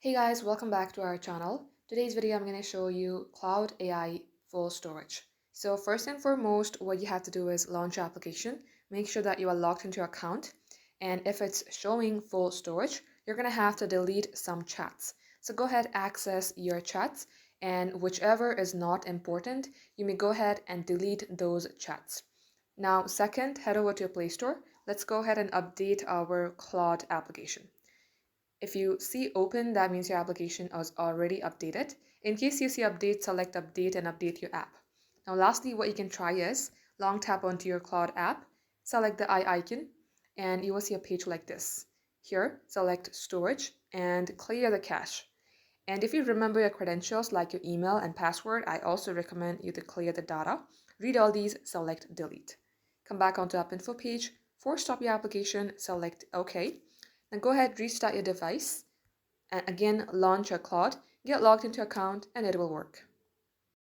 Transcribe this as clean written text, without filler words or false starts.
Hey guys, welcome back to our channel. Today's video I'm going to show you Claude AI full storage. So first and foremost, what you have to do is launch your application. Make sure that you are logged into your account. And if it's showing full storage, you're going to have to delete some chats. So go ahead, access your chats, and whichever is not important, you may go ahead and delete those chats. Now, second, head over to your Play Store. Let's go ahead and update our Claude application. If you see open, that means your application is already updated. In case you see update, select update and update your app. Now lastly, what you can try is long tap onto your Claude app, select the eye icon, and you will see a page like this. Here, select storage and clear the cache. And if you remember your credentials like your email and password, I also recommend you to clear the data. Read all these, select delete. Come back onto App Info page, force stop your application, select OK. Then go ahead, restart your device, and again launch your Claude, get logged into your account, and it will work.